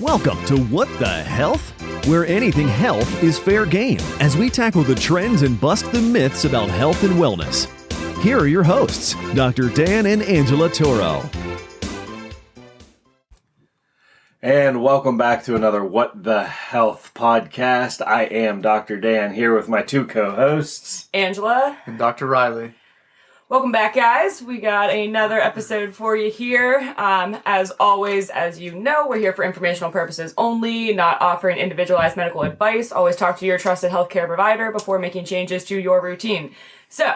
Welcome to What the Health? Where anything health is fair game as we tackle the trends and bust the myths about health and wellness. Here are your hosts, Dr. Dan and Angela Toro. And welcome back to another What the Health podcast. I am Dr. Dan here with my two co-hosts, Angela and Dr. Riley. Welcome back, guys. We got another episode for you here. As always, as you know, we're here for informational purposes only, not offering individualized medical advice. Always talk to your trusted healthcare provider before making changes to your routine. So,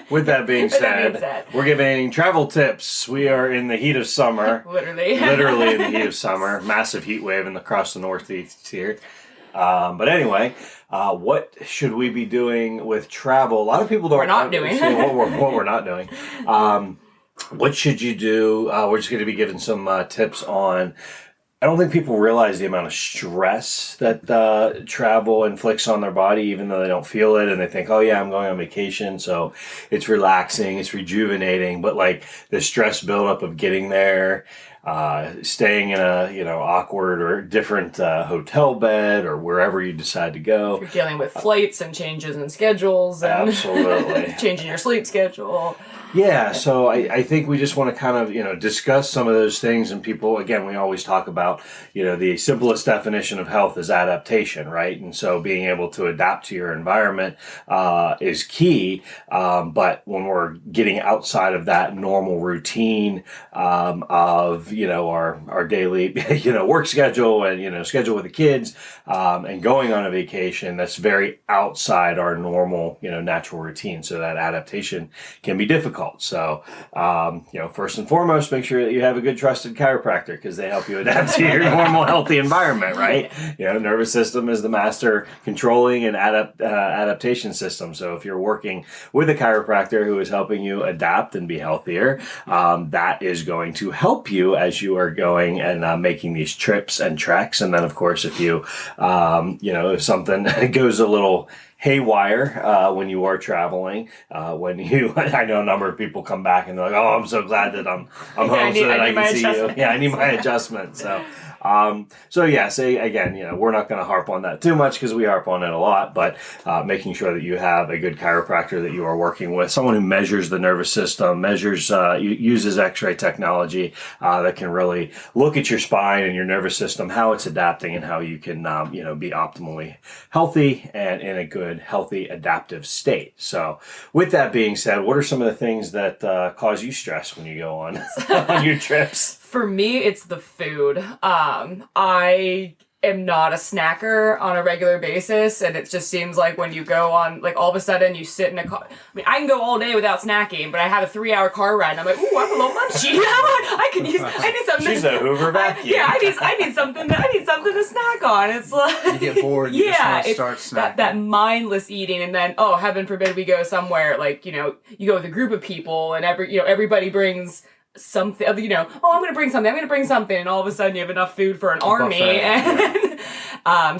with that being said, we're giving travel tips. We are in the heat of summer. Literally in the heat of summer. Massive heat wave across the Northeast here. But anyway, what should we be doing with travel? A lot of people don't. We're not doing what we're not doing. What should you do? We're just going to be giving some tips on. I don't think people realize the amount of stress that travel inflicts on their body, even though they don't feel it, and they think, "Oh yeah, I'm going on vacation, so it's relaxing, it's rejuvenating." But like the stress buildup of getting there. Staying in a awkward or different hotel bed or wherever you decide to go. You're dealing with flights and changes in schedules and absolutely changing your sleep schedule. Yeah, so I think we just want to kind of, discuss some of those things. And people, again, we always talk about, the simplest definition of health is adaptation, right? And so being able to adapt to your environment is key. But when we're getting outside of that normal routine of, our daily, work schedule and, schedule with the kids and going on a vacation, that's very outside our normal, natural routine. So that adaptation can be difficult. So, first and foremost, make sure that you have a good trusted chiropractor because they help you adapt to your normal healthy environment, right? Nervous system is the master controlling and adaptation system. So if you're working with a chiropractor who is helping you adapt and be healthier, that is going to help you as you are going and making these trips and treks. And then, of course, if you, if something goes a little haywire when you are traveling. I know a number of people come back and they're like, "Oh, I'm so glad that I'm home so that I can see you." Yeah, I need my adjustment. Say again, we're not going to harp on that too much because we harp on it a lot, but making sure that you have a good chiropractor that you are working with, someone who measures the nervous system, uses X-ray technology that can really look at your spine and your nervous system, how it's adapting and how you can, be optimally healthy and in a good, healthy, adaptive state. So with that being said, what are some of the things that cause you stress when you go on, on your trips? For me, it's the food. I am not a snacker on a regular basis, and it just seems like when you go on, like all of a sudden you sit in a car. I mean, I can go all day without snacking, but I have a 3-hour car ride, and I'm like, "Ooh, I'm a little munchy. I need something." She's a Hoover vacuum. I need something to snack on. It's like you get bored. You just want to start snacking. That mindless eating, and then heaven forbid we go somewhere like you go with a group of people, and everybody brings something, I'm going to bring something, and all of a sudden you have enough food for an army. Buffet. And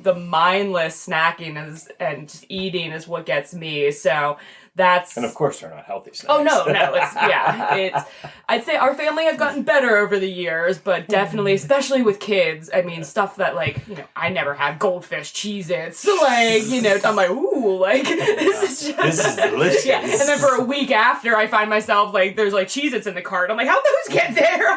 the mindless snacking and just eating is what gets me. So and of course they're not healthy snacks. Oh no, I'd say our family has gotten better over the years, but definitely, especially with kids, I mean, stuff that I never had goldfish Cheez-Its, I'm like, ooh, this is delicious. Yeah, and then for a week after, I find myself there's Cheez-Its in the cart. I'm like, how'd those get there?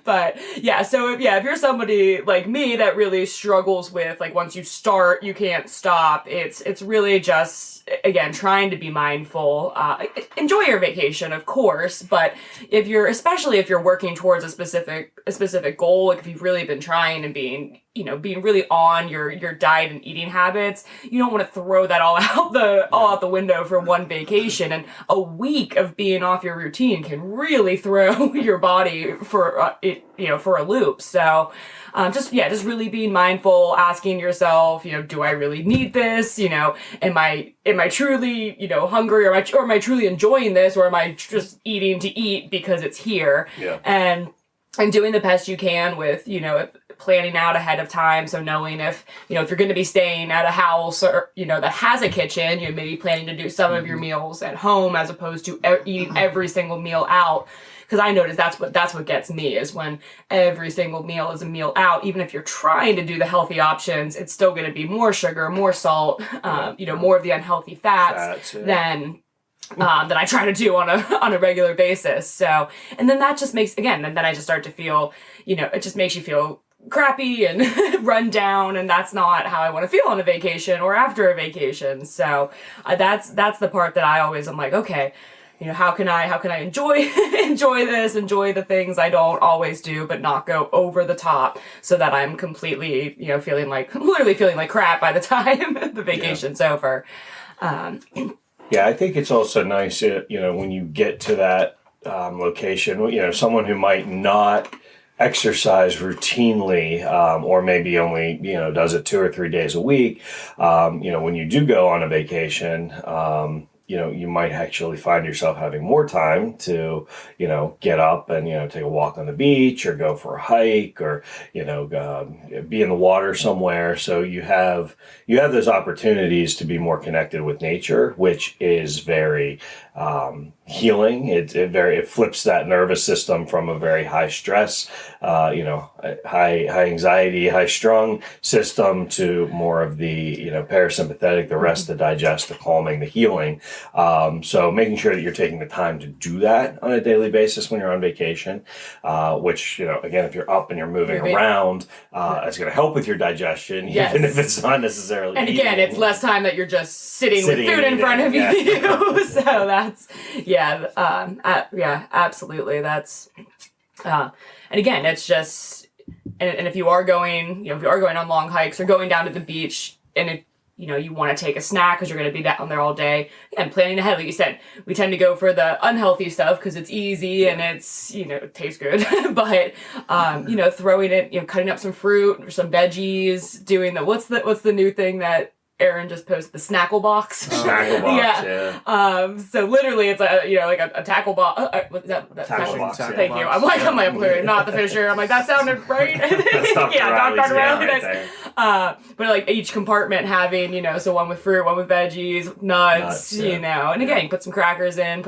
But yeah, so if you're somebody like me that really struggles with once you start, you can't stop. It's really just, again, trying to be mindful. Enjoy your vacation, of course, but especially if you're working towards a specific goal, if you've really been trying and being really on your diet and eating habits, you don't want to throw that all out the window for one vacation. And a week of being off your routine can really throw your body for a loop. So just really being mindful, asking yourself, do I really need this? Am I truly, hungry, or am I truly enjoying this, or am I just eating to eat because it's here? Yeah. And doing the best you can with, planning out ahead of time. So knowing if you're going to be staying at a house or, that has a kitchen, maybe planning to do some of your meals at home as opposed to eating every single meal out. because I notice that's what gets me is when every single meal is a meal out. Even if you're trying to do the healthy options, it's still going to be more sugar, more salt, more of the unhealthy fats than I try to do on a regular basis. So, and then that just makes, again, then I just start to feel, it just makes you feel crappy and run down, and that's not how I want to feel on a vacation or after a vacation. So that's the part that I always am like, okay, how can I enjoy enjoy the things I don't always do, but not go over the top so that I'm completely, literally feeling like crap by the time the vacation's over. Yeah, I think it's also nice, when you get to that location, someone who might not exercise routinely, or maybe only, does it 2 or 3 days a week, when you do go on a vacation, you might actually find yourself having more time to, get up and, take a walk on the beach or go for a hike or, be in the water somewhere. So you have those opportunities to be more connected with nature, which is very healing. It flips that nervous system from a very high stress, high anxiety, high strung system to more of the, parasympathetic, the rest, the digest, the calming, the healing. So making sure that you're taking the time to do that on a daily basis when you're on vacation, which, again, if you're up and you're moving around, it's going to help with your digestion, even if it's not necessarily. And again, it's less time that you're just sitting with food in front of you. So that's, absolutely. That's, and again, it's just, and if you are going, on long hikes or going down to the beach and if, you want to take a snack because you're going to be down there all day. And planning ahead, like you said, we tend to go for the unhealthy stuff because it's easy and it's, it tastes good. But, throwing it, cutting up some fruit or some veggies, doing what's the new thing that Aaron just posted, the snackle box. Snackle box, yeah. So literally, it's a tackle box. Tackle box. Thank you. I'm like, not the Fisher. I'm like, that sounded right. That's Dr. Dr. Riley. Right there. But like each compartment having, so one with fruit, one with veggies, nuts, and again, you put some crackers in,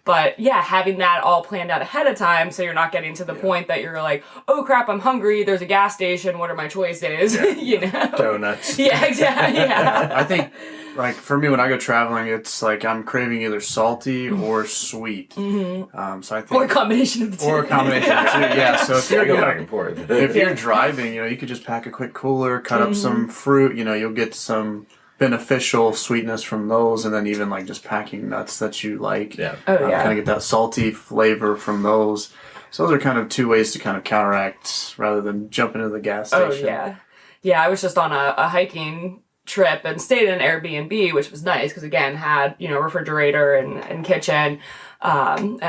but having that all planned out ahead of time, so you're not getting to the point that you're like, oh crap, I'm hungry. There's a gas station. What are my choices? Donuts. Yeah, exactly. Yeah. I think, like, for me, when I go traveling, it's like I'm craving either salty or sweet. Mm-hmm. So I think, or a combination of the two. Or a combination of the two, yeah. So if you're back and forth. If you're driving, you could just pack a quick cooler, cut up some fruit. You'll get some beneficial sweetness from those, and then even like just packing nuts that you like. Yeah. Kind of get that salty flavor from those. So those are kind of two ways to kind of counteract rather than jumping into the gas station. Oh yeah, yeah. I was just on a hiking trip and stayed in an Airbnb, which was nice because again had refrigerator and kitchen. And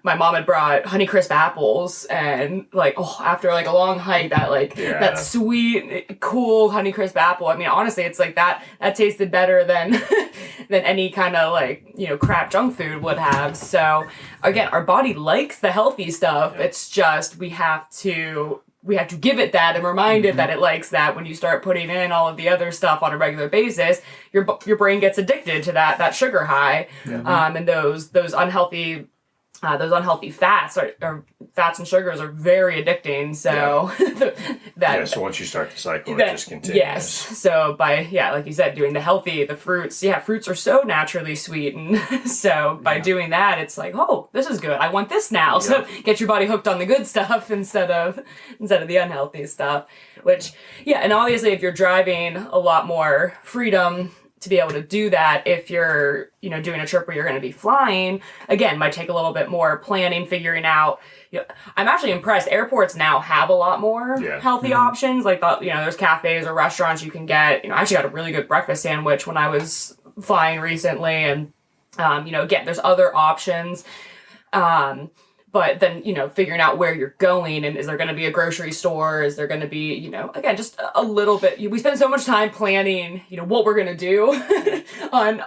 my mom had brought Honeycrisp apples, and after a long hike, that sweet, cool Honeycrisp apple. I mean, honestly, it's like that tasted better than any kind of crap junk food would have. So again, our body likes the healthy stuff. Yeah. It's just we have to give it that and remind it that it likes that. When you start putting in all of the other stuff on a regular basis, your brain gets addicted to that sugar high, and those unhealthy fats fats and sugars are very addicting. So so once you start the cycle, it just continues. Yes. So by like you said, doing the fruits. Yeah, fruits are so naturally sweet, and so by doing that, it's like, oh, this is good. I want this now. Yeah. So get your body hooked on the good stuff instead of the unhealthy stuff. Which and obviously, if you're driving, a lot more freedom to be able to do that. If you're doing a trip where you're going to be flying, again, might take a little bit more planning, figuring out. I'm actually impressed. Airports now have a lot more healthy options. Like there's cafes or restaurants you can get. I actually got a really good breakfast sandwich when I was flying recently, and again, there's other options. But then, figuring out where you're going, and is there going to be a grocery store? Is there going to be, again, just a little bit. We spend so much time planning, what we're going to do on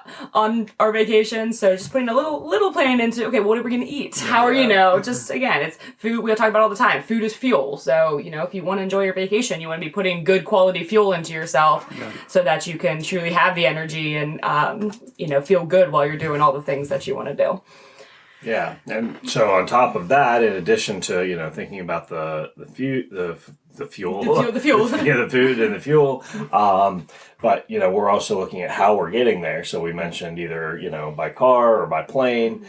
our vacation. So just putting a little plan into, okay, what are we going to eat? How are, just, again, it's food. We talk about all the time. Food is fuel. So, if you want to enjoy your vacation, you want to be putting good quality fuel into yourself so that you can truly have the energy and, feel good while you're doing all the things that you want to do. Yeah, and so on top of that, in addition to thinking about the fuel, The fuel. yeah, the food and the fuel, but we're also looking at how we're getting there. So we mentioned either by car or by plane.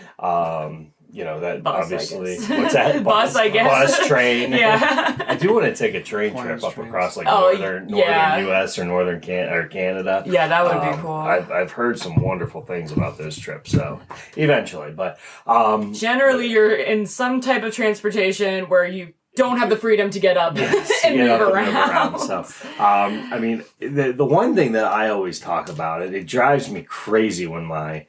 That Bus, obviously, I guess. what's that? Bus, I guess. Bus, train. Yeah. I do want to take a train Planes, trip up trains. across like Oh, northern yeah. U.S. or northern Canada. Yeah, that would be cool. I've heard some wonderful things about those trips. So eventually, but Generally, you're in some type of transportation where you don't have the freedom to get up and move around. So, I mean, the one thing that I always talk about, it drives me crazy when when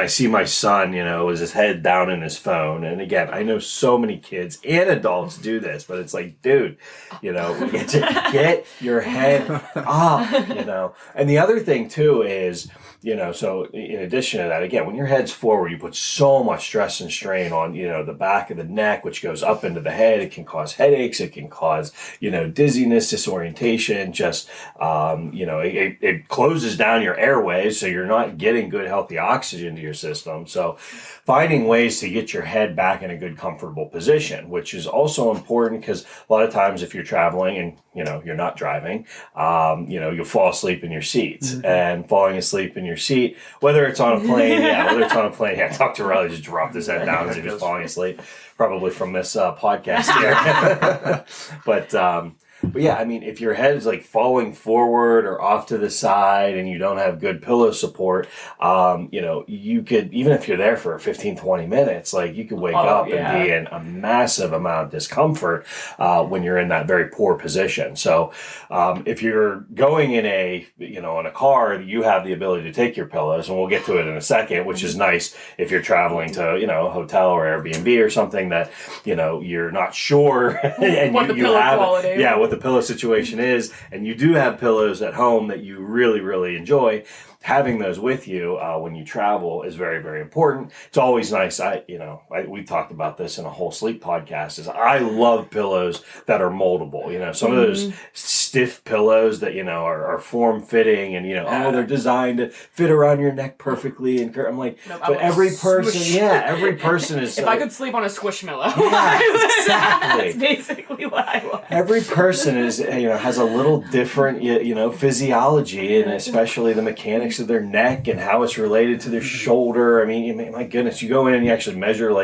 I see my son, with his head down in his phone. And again, I know so many kids and adults do this, but it's like, dude, get your head up, And the other thing too is, so in addition to that, again, when your head's forward, you put so much stress and strain on, the back of the neck, which goes up into the head. It can cause headaches. It can cause, dizziness, disorientation, just, it closes down your airways. So you're not getting good, healthy oxygen to your system. So finding ways to get your head back in a good, comfortable position, which is also important because a lot of times if you're traveling and, you're not driving, you'll fall asleep in your seats. And falling asleep in your seat, whether it's on a plane, Dr. Riley just dropped his head down as he was falling asleep, probably from this podcast here. But yeah, I mean, if your head is like falling forward or off to the side and you don't have good pillow support, you could, even if you're there for 15, 20 minutes, like you could wake up and be in a massive amount of discomfort when you're in that very poor position. So if you're going in in a car, you have the ability to take your pillows, and we'll get to it in a second, which is nice if you're traveling to, a hotel or Airbnb or something that, you're not sure and what the pillow quality. Yeah, what the pillow situation is, and you do have pillows at home that you really, really enjoy. Having those with you when you travel is very, very important. It's always nice. We talked about this in a whole sleep podcast. Is I love pillows that are moldable. Some of those stiff pillows that are form fitting and they're designed to fit around your neck perfectly. And I'm like, nope, but every person is. If I could sleep on a squishmallow, exactly. That's basically what I want. Every person is has a little different physiology, and especially the mechanics of their neck and how it's related to their shoulder. I mean, my goodness, you go in and you actually measure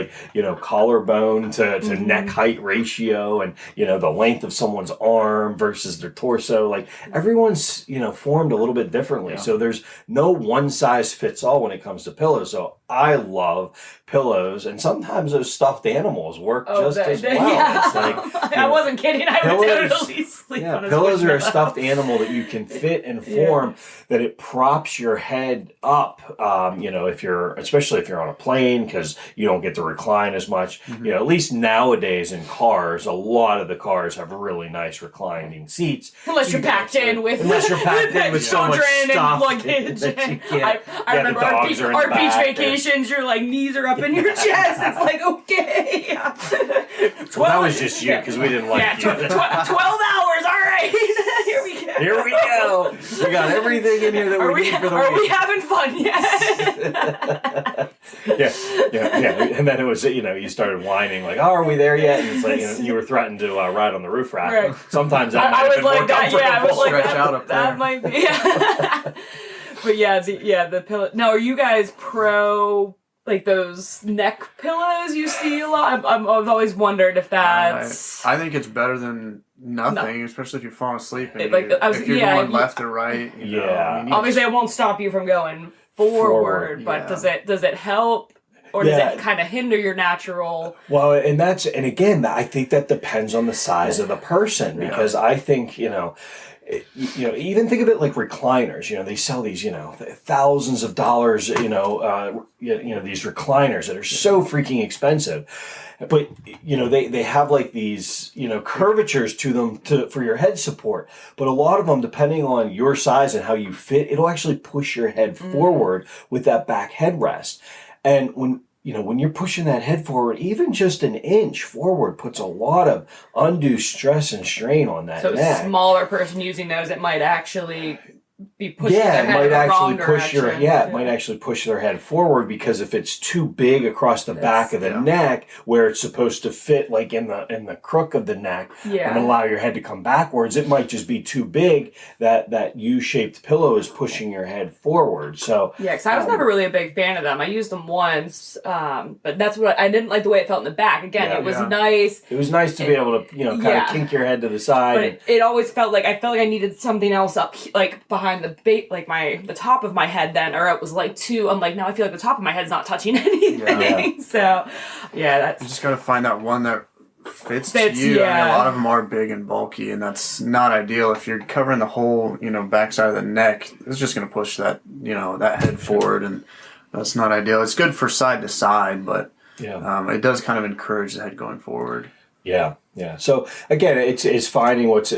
collarbone to neck height ratio, and the length of someone's arm versus their torso. Like everyone's formed a little bit differently. So there's no one size fits all when it comes to pillows. So I love pillows, and sometimes those stuffed animals work as well. Yeah. It's like, I wasn't kidding. I would totally sleep on a pillows are a squishmallow. stuffed animal that you can fit and form that it props your head up. Especially if you're on a plane, because you don't get to recline as much. At least nowadays in cars, a lot of the cars have really nice reclining seats. Unless you're packed in with so much children stuff and luggage. that you can't. I remember the our, dogs are in our the beach back. vacations, your knees are up in your chest. It's like, okay. Well, that was just you, because we didn't like you. 12 hours, all right. Here we go. Here we go. We got everything in here that we need for the Are week. we having fun yet? Yeah. And then it was, you started whining like, "Oh, are we there yet?" And it's like, you were threatened to ride on the roof rack. Right. Sometimes that I might was have been like more that. Yeah, I was comfortable. like Stretch out up that there. might be. Yeah. But the pillow. Now, are you guys pro like those neck pillows you see a lot? I've always wondered if that's. I think it's better than nothing, especially if you're falling asleep and if you're going left or right. Obviously, it won't stop you from going forward, but does it help? Or does it kind of hinder your natural? Well, and again, I think that depends on the size of the person, because I think, even think of it like recliners. They sell these, thousands of dollars, these recliners that are so freaking expensive. But, they have like these, curvatures to them for your head support. But a lot of them, depending on your size and how you fit, it'll actually push your head forward with that back headrest. And when you're pushing that head forward, even just an inch forward puts a lot of undue stress and strain on that neck. So a smaller person using those, it might actually be pushing Yeah, their it head might in the actually wrong push your direction. it might actually push their head forward, because if it's too big across the back of the neck where it's supposed to fit like in the crook of the neck Yeah. and allow your head to come backwards, it might just be too big that U-shaped pillow is pushing your head forward. So Yeah, because I was never really a big fan of them. I used them once, but that's what I didn't like the way it felt in the back. Again, it was nice. It was nice to be able to, kind of kink your head to the side. But it always felt like I needed something else up, like behind the the top of my head then, or it was like I'm like, now I feel like the top of my head's not touching anything. Yeah. So, yeah, that's. You just gotta find that one that fits Fits, you. yeah. I mean, a lot of them are big and bulky, and that's not ideal. If you're covering the whole, backside of the neck, it's just gonna push that, that head forward, and that's not ideal. It's good for side to side, but it does kind of encourage the head going forward. Yeah. So again, it's finding what's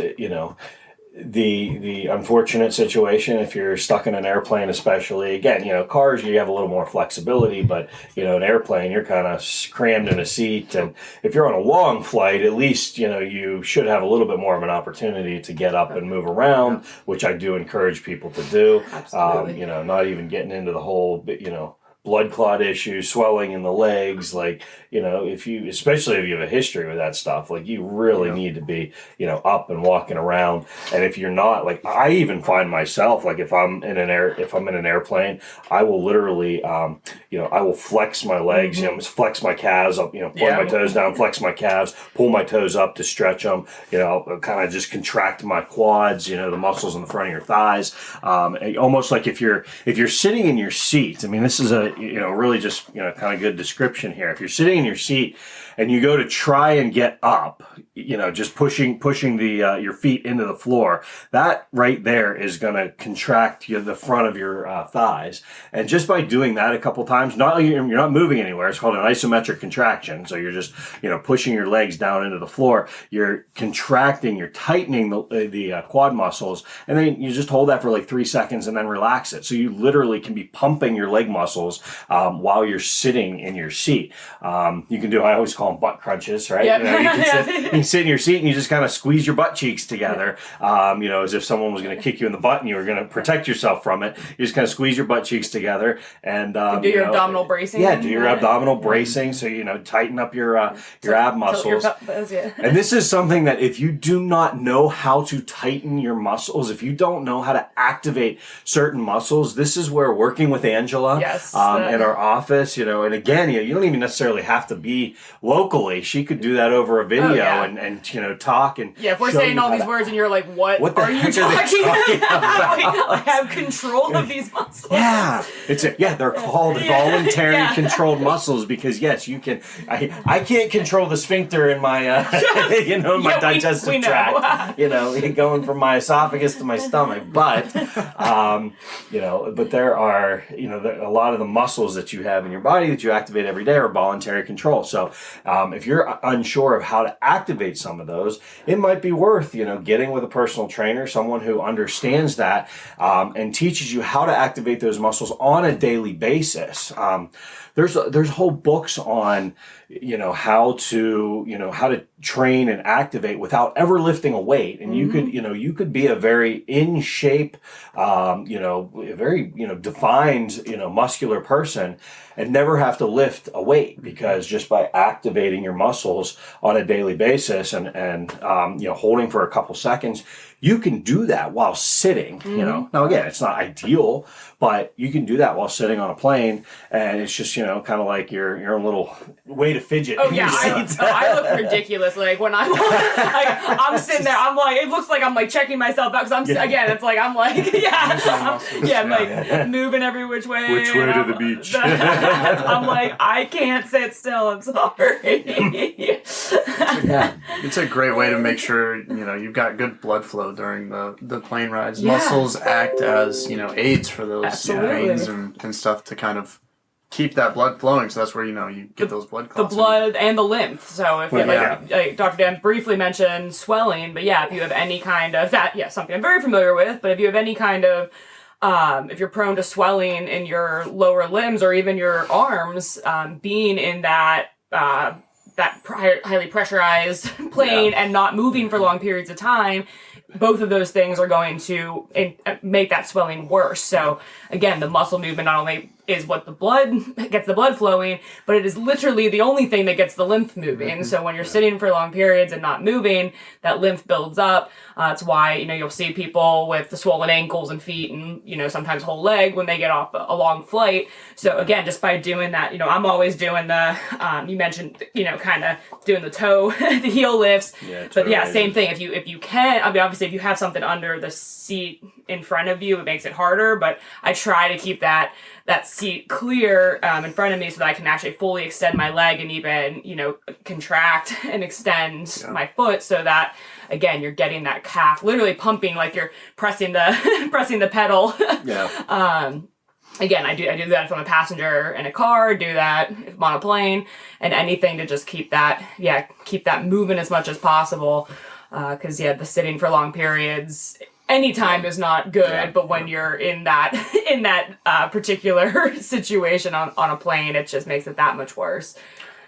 the unfortunate situation if you're stuck in an airplane, especially. Again, cars, you have a little more flexibility, but an airplane, you're kind of crammed in a seat, and if you're on a long flight, at least you should have a little bit more of an opportunity to get up and move around, which I do encourage people to do. Absolutely. Not even getting into the whole blood clot issues, swelling in the legs, especially if you have a history with that stuff, you really need to be, up and walking around. And if you're not, I even find myself, if I'm in an airplane, I will literally, I will flex my legs, flex my calves up, point my toes down, flex my calves, pull my toes up to stretch them, I'll kind of just contract my quads, the muscles in the front of your thighs, almost like if you're sitting in your seat. I mean, this is really just, kind of good description here. If you're sitting in your seat and you go to try and get up, just pushing the your feet into the floor, that right there is going to contract the front of your thighs. And just by doing that a couple times, you're not moving anywhere. It's called an isometric contraction. So you're just, pushing your legs down into the floor. You're contracting, you're tightening the quad muscles, and then you just hold that for 3 seconds and then relax it. So you literally can be pumping your leg muscles while you're sitting in your seat. You can do, I always call them butt crunches, right? Yep. You can sit in your seat and you just kind of squeeze your butt cheeks together, as if someone was going to kick you in the butt and you were going to protect yourself from it. You just kind of squeeze your butt cheeks together and do your abdominal bracing. Yeah, do your abdominal bracing. So tighten up your ab muscles. And this is something that if you do not know how to tighten your muscles, if you don't know how to activate certain muscles, this is where working with Angela in our office, and again, you don't even necessarily have to be locally. She could do that over a video and talk and if we're saying all these words and you're like, what are you talking about? I have control of these muscles. Yeah, they're called voluntary controlled muscles because yes, you can. I can't control the sphincter in my my digestive tract. Going from my esophagus to my stomach, but but there are a lot of the muscles that you have in your body that you activate every day are voluntary control. So if you're unsure of how to activate some of those, it might be worth getting with a personal trainer, someone who understands that and teaches you how to activate those muscles on a daily basis. There's whole books on how to train and activate without ever lifting a weight, and you could be a very in shape, very defined muscular person and never have to lift a weight, because just by activating your muscles on a daily basis and holding for a couple seconds, you can do that while sitting. Now again, it's not ideal, but you can do that while sitting on a plane, and it's just kind of like your own little way to fidget. Oh yeah, I look ridiculous. When I'm I'm sitting there, I'm like, it looks like I'm checking myself out because I'm moving every which way. Which way to the beach? I'm like, I can't sit still. I'm sorry. It's a great way to make sure you've got good blood flow during the plane rides. Muscles act as aids for those veins and stuff to kind of keep that blood flowing. So that's where you get those blood clots. The blood and the lymph. So if like Dr. Dan briefly mentioned swelling, but if you have any kind of that, something I'm very familiar with. But if you have any kind of if you're prone to swelling in your lower limbs or even your arms, being in that highly pressurized plane and not moving for long periods of time both of those things are going to make that swelling worse. So again, the muscle movement not only is what gets the blood flowing, but it is literally the only thing that gets the lymph moving. So when you're sitting for long periods and not moving, that lymph builds up. It's why, you'll see people with the swollen ankles and feet and, sometimes whole leg when they get off a long flight. So again, just by doing that, I'm always doing the, you mentioned, kind of doing the toe, the heel lifts. Yeah, but yeah, totally. same thing. If you can, obviously if you have something under the seat in front of you, it makes it harder, but I try to keep that seat clear in front of me so that I can actually fully extend my leg and even, contract and extend my foot so that, again, you're getting that calf literally pumping like you're pressing the pedal. Yeah. Again, I do that if I'm a passenger in a car, do that if I'm on a plane, and anything to just keep that moving as much as possible. Because the sitting for long periods anytime is not good, but when you're in that particular situation on a plane, it just makes it that much worse.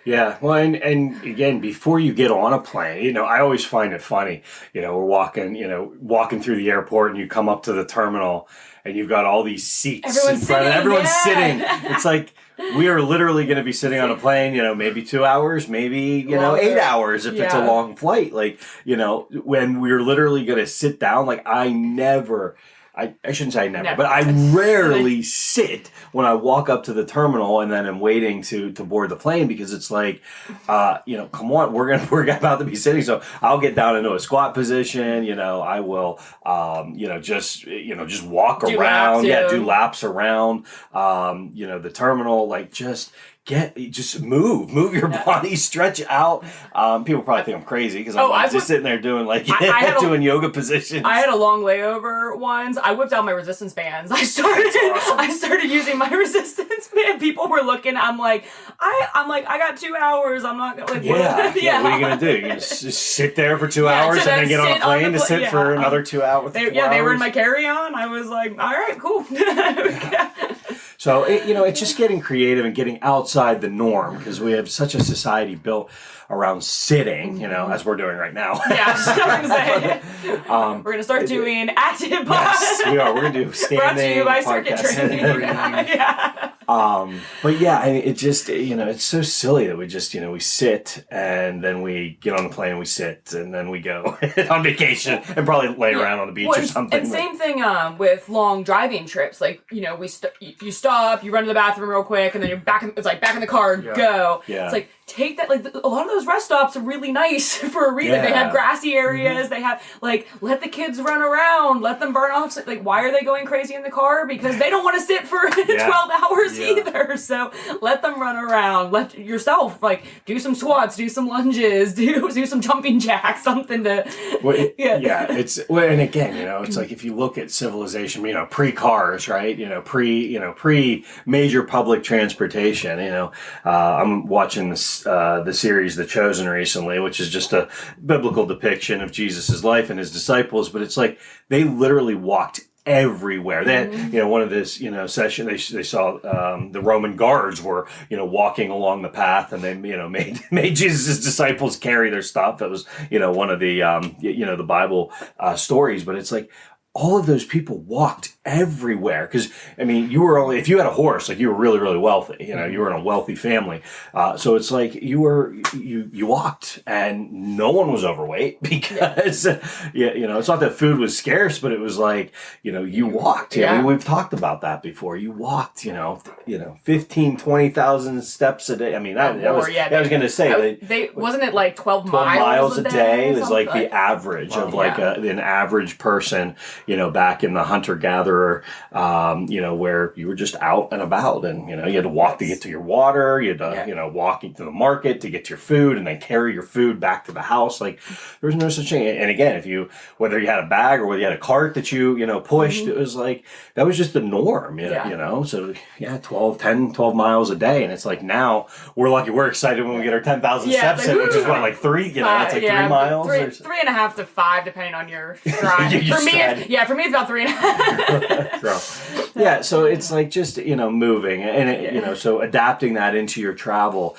Yeah, well, and again, before you get on a plane, I always find it funny. We're walking through the airport, and you come up to the terminal, and you've got all these seats Everyone's in front. sitting, Everyone's yeah. sitting. It's like we are literally going to be sitting on a plane. Maybe 2 hours, maybe Longer. 8 hours if it's a Yeah. long flight. Like when we're literally going to sit down. Like I shouldn't say never, but I rarely sit when I walk up to the terminal and then I'm waiting to board the plane because it's like, come on, we're about to be sitting. So I'll get down into a squat position. I will, just walk Do around. laps, Yeah, yeah. do laps around, the terminal, like just move your body, stretch out. People probably think I'm crazy because I'm just sitting there doing doing yoga positions. I had a long layover once. I whipped out my resistance bands. I started using my resistance band. People were looking. I'm like, I got 2 hours. I'm not gonna. What are you gonna do? You just sit there for 2 hours and then get on a plane to sit for another 2 hours. They were in my carry-on. I was like, all right, cool. So it's just getting creative and getting outside the norm because we have such a society built around sitting, as we're doing right now. Yeah, I was gonna say. We're gonna start doing active. Yes, we are. We're gonna do standing. Brought to you by Circuit podcasting. Training. Yeah. But yeah, it just it's so silly that we just we sit and then we get on the plane and we sit and then we go on vacation and probably lay around on the beach or something. And same thing with long driving trips. Like you stop, you run to the bathroom real quick, and then you're back. It's like back in the car, go. Yeah. It's like take that. Like a lot of those rest stops are really nice for a reason. Yeah. They have grassy areas. They have let the kids run around, let them burn off. Like why are they going crazy in the car? Because they don't want to sit for 12 hours either. So let them run around. Let yourself do some squats, do some lunges, do some jumping jacks, something to. It's and again, it's like if you look at civilization, pre-cars, right? Pre major public transportation. I'm watching the series The Chosen recently, which is just a biblical depiction of Jesus' life and his disciples. But it's like they literally walked everywhere. They, one of this, session, they saw the Roman guards were, walking along the path, and they, made Jesus' disciples carry their stuff. That was, one of the, the Bible stories. But it's like all of those people walked everywhere because you were only if you had a horse, you were really, really wealthy. You were in a wealthy family, so it's like you walked, and no one was overweight because it's not that food was scarce, but it was like you walked. We've talked about that before. You walked 15,000, 20,000 steps a day. I was going to say they wasn't it like 12 miles a day is like the average of an average person. Back in the hunter-gatherer, where you were just out and about, and you had to walk to get to your water, you had to walking to the market to get your food, and then carry your food back to the house. Like there was no such thing. And again, whether you had a bag or whether you had a cart that you pushed, it was like that was just the norm. So 12 miles a day, and it's like now we're lucky, we're excited when we get our 10,000 steps in, which is what, like 3, that's like 3 miles, 3.5 to 5 depending on your stride. For me, it's about 3.5. So it's like just moving, and so adapting that into your travel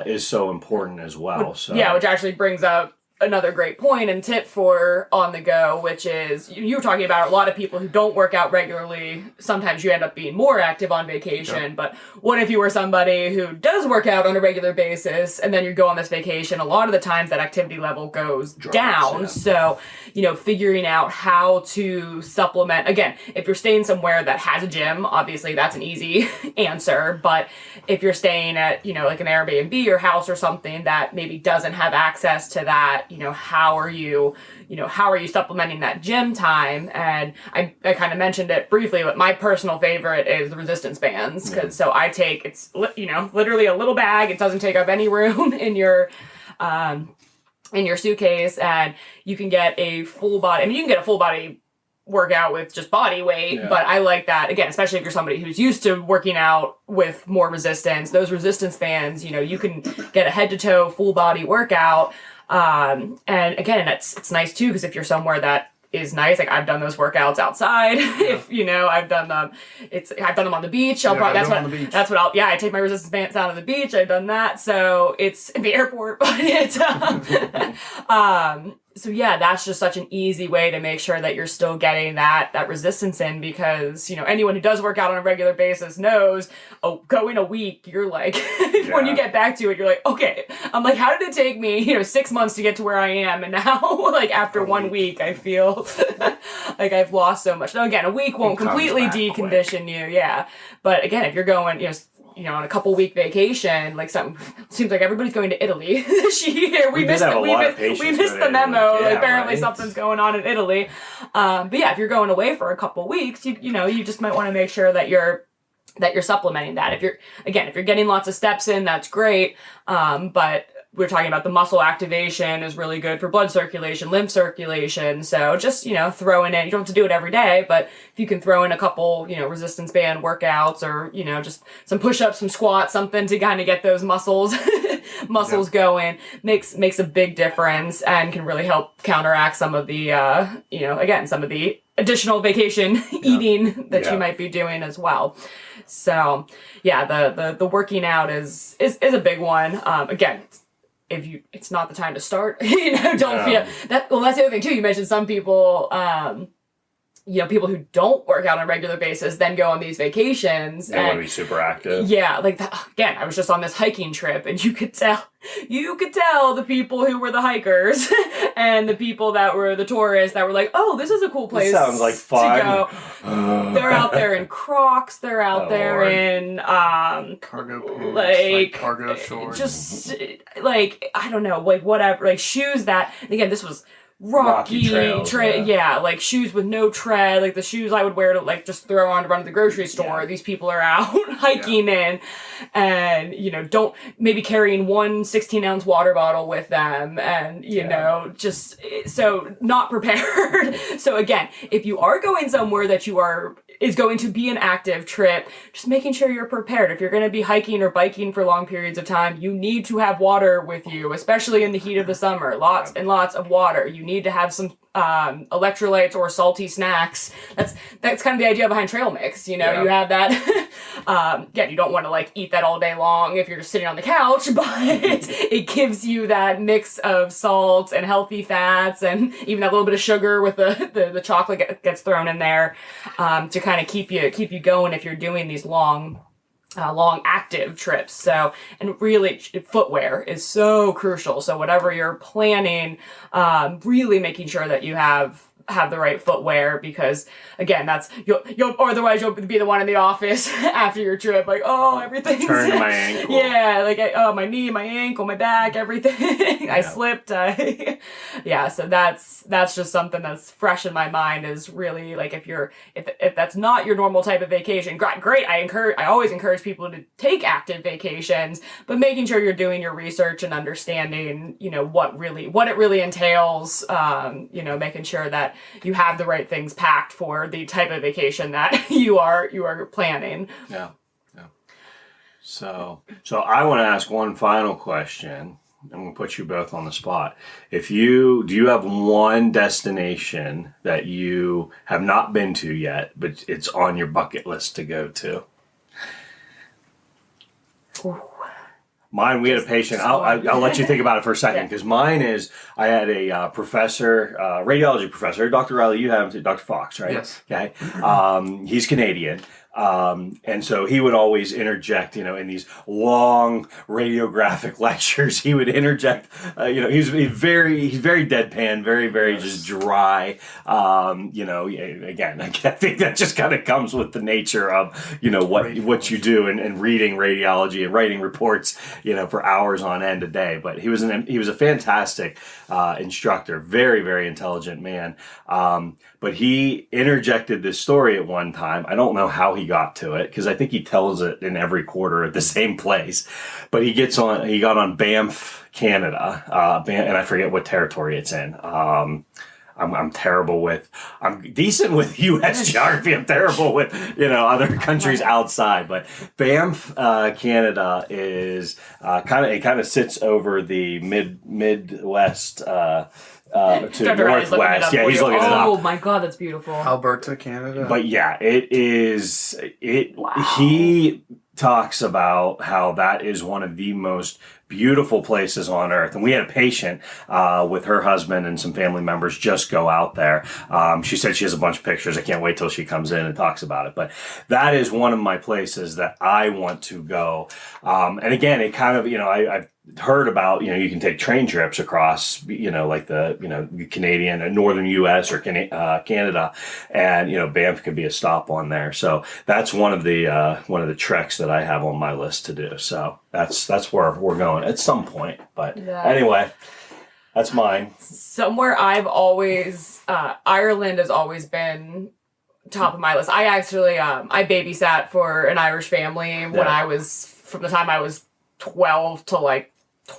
is so important as well. So which actually brings up another great point and tip for on the go, which is you were talking about a lot of people who don't work out regularly. Sometimes you end up being more active on vacation, but what if you were somebody who does work out on a regular basis and then you go on this vacation? A lot of the times that activity level goes down. Yeah. So, figuring out how to supplement, again, if you're staying somewhere that has a gym, obviously that's an easy answer. But if you're staying at, like an Airbnb or house or something that maybe doesn't have access to that, how are you supplementing that gym time? And I kind of mentioned it briefly, but my personal favorite is the resistance bands. So I take, it's, literally a little bag. It doesn't take up any room in your suitcase, and you can get a full body. I mean, you can get a full body workout with just body weight, but I like that, again, especially if you're somebody who's used to working out with more resistance. Those resistance bands, you can get a head to toe full body workout. And again, it's nice too, because if you're somewhere that is nice, like I've done those workouts outside. If I've done them on the beach. I take my resistance bands out of the beach. I've done that. So it's in the airport, but it's so yeah, that's just such an easy way to make sure that you're still getting that resistance in, because, anyone who does work out on a regular basis knows, going a week, you're like, when you get back to it, you're like, okay, I'm like, how did it take me, 6 months to get to where I am? And now, like, after 1 week, I feel like I've lost so much. Now, again, a week won't completely decondition you. Yeah. But again, if you're going, on a couple week vacation, like seems like everybody's going to Italy this year. We missed the memo. Yeah, apparently right? something's going on in Italy. But yeah, if you're going away for a couple weeks, you just might want to make sure that you're supplementing that. If you're getting lots of steps in, that's great. But we're talking about the muscle activation is really good for blood circulation, lymph circulation. So just, throw in, you don't have to do it every day, but if you can throw in a couple, resistance band workouts, or, just some push-ups, some squats, something to kind of get those muscles going, makes a big difference and can really help counteract some of the, some of the additional vacation eating that you might be doing as well. So yeah, the working out is a big one. Again, it's not the time to start, don't feel that. Well, that's the other thing too. You mentioned some people, people who don't work out on a regular basis then go on these vacations. They want to be super active. Yeah, like that. Again, I was just on this hiking trip, and you could tell the people who were the hikers and the people that were the tourists that were like, oh, this is a cool place. This sounds like fun. To go. They're out there in Crocs. They're out there in cargo pants, like cargo shorts. Just like, I don't know, like whatever, like shoes that, again, this was rocky trails, like shoes with no tread, like the shoes I would wear to like just throw on to run to the grocery store. These people are out hiking in, and don't maybe carrying one 16-ounce water bottle with them, and just so not prepared. So again, if you are going somewhere that is going to be an active trip, just making sure you're prepared. If you're going to be hiking or biking for long periods of time, you need to have water with you, especially in the heat of the summer. Lots and lots of water. You need to have some electrolytes or salty snacks. That's kind of the idea behind trail mix. You have that. Again, you don't want to like eat that all day long if you're just sitting on the couch, but it gives you that mix of salts and healthy fats, and even that little bit of sugar with the chocolate gets thrown in there, to kind of keep you going if you're doing these long active trips. So, and really footwear is so crucial. So whatever you're planning, really making sure that you have the right footwear, because again, that's otherwise you'll be the one in the office after your trip, like, oh, everything's turned my ankle. Yeah, like my knee, my ankle, my back, everything. I slipped. So that's just something that's fresh in my mind, is really like if that's not your normal type of vacation, great. I always encourage people to take active vacations, but making sure you're doing your research and understanding, what it really entails, making sure that you have the right things packed for the type of vacation that you are planning. Yeah. So I want to ask one final question. I'm going to put you both on the spot. Do you have one destination that you have not been to yet, but it's on your bucket list to go to? Ooh. Mine, we had a patient. I'll let you think about it for a second, because mine is, I had a professor, radiology professor, Dr. Riley, you have him, Dr. Fox, right? Yes. Okay. He's Canadian. And so he would always interject, in these long radiographic lectures, he would interject, he's very deadpan, very, very just dry. Again, I think that just kind of comes with the nature of, what you do and reading radiology and writing reports, for hours on end a day. But he was a fantastic, instructor, very, very intelligent man. But he interjected this story at one time. I don't know how he got to it, because I think he tells it in every quarter at the same place. But he got on Banff, Canada, and I forget what territory it's in. I'm decent with U.S. geography. I'm terrible with, other countries outside. But Banff, Canada is kind of sits over the Midwest, to northwest. Yeah, he's looking it up. Oh my God, that's beautiful. Alberta, Canada. But yeah, it is. He talks about how that is one of the most beautiful places on earth. And we had a patient with her husband and some family members just go out there. She said she has a bunch of pictures. I can't wait till she comes in and talks about it. But that is one of my places that I want to go. And again, it kind of, I've heard about, you can take train trips across, like the, Canadian and northern U.S. or Canada, and, Banff could be a stop on there. So that's one of the treks that I have on my list to do. So that's where we're going at some point. But anyway, that's mine. Somewhere I've always, Ireland has always been top of my list. I actually, I babysat for an Irish family when I was, from the time I was 12 to like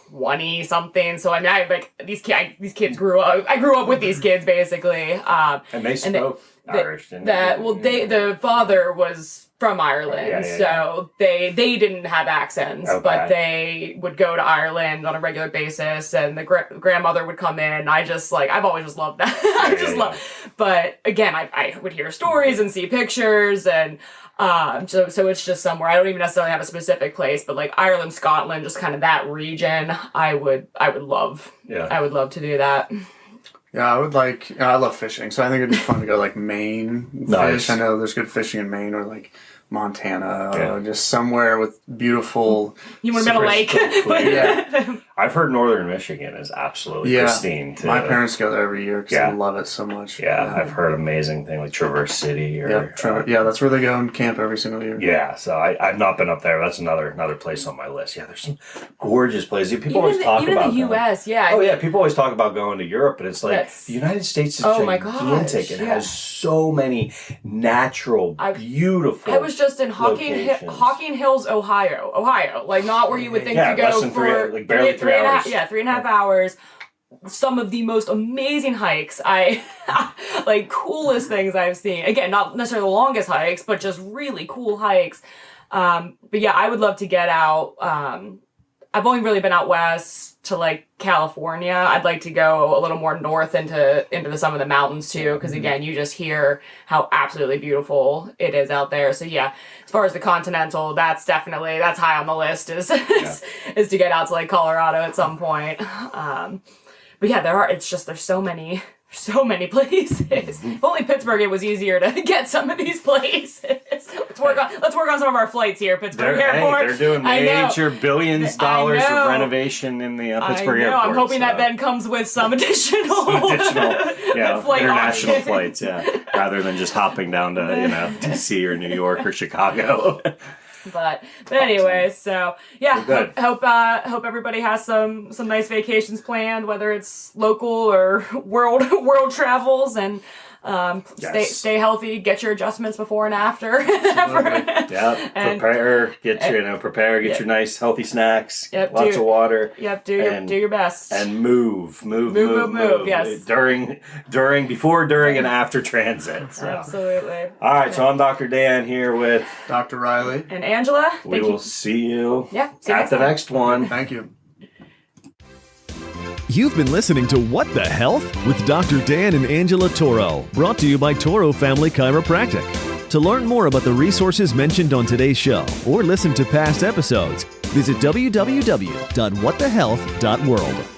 20 something. So I mean, these kids grew up. I grew up with these kids basically. And they spoke Irish, didn't they? The father was from Ireland, so they didn't have accents, but they would go to Ireland on a regular basis, and the grandmother would come in. I've always just loved that. But again, I would hear stories and see pictures, and so it's just somewhere. I don't even necessarily have a specific place, but like Ireland, Scotland, just kind of that region, I would love. Yeah. I would love to do that. Yeah, I love fishing, so I think it'd be fun to go like Maine. Nice. Fish. I know there's good fishing in Maine, or like Montana, or just somewhere with beautiful. You want to be on a lake? Yeah. I've heard northern Michigan is absolutely pristine too. My parents go there every year because they love it so much. Yeah, I've heard amazing thing like Traverse City. That's where they go and camp every single year. Yeah, so I've not been up there. That's another place on my list. Yeah, there's some gorgeous places. People always talk about even the U.S. Yeah. Oh yeah, people always talk about going to Europe, but it's like the United States is gigantic. It has so many natural, beautiful. I was just in Hocking Hills, Ohio. Like not where you would think to go for barely 3 hours. Yeah, 3.5 hours. Some of the most amazing hikes like coolest things I've seen. Again, not necessarily the longest hikes, but just really cool hikes. But yeah, I would love to get out. I've only really been out west to like California. I'd like to go a little more north into some of the mountains too, because again, you just hear how absolutely beautiful it is out there. So yeah, as far as the continental, that's high on the list is to get out to like Colorado at some point. But yeah, there's so many places. If only Pittsburgh, it was easier to get some of these places. Let's work on some of our flights here, Pittsburgh Airport. They're doing major billions of dollars of renovation in the Pittsburgh Airport. I'm hoping that then comes with some additional flight international flights, rather than just hopping down to DC or New York or Chicago. But anyway, so yeah, hope everybody has some nice vacations planned, whether it's local or world travels, and stay healthy, get your adjustments before and after. Prepare, get your nice healthy snacks, lots of water. Yep, do your best. And move. Yes. Before, during, and after transit. So. Absolutely. All right, so I'm Dr. Dan here with Dr. Riley and Angela. We will see you at the next one. Thank you. You've been listening to What the Health with Dr. Dan and Angela Toro, brought to you by Toro Family Chiropractic. To learn more about the resources mentioned on today's show or listen to past episodes, Visit www.whatthehealth.world.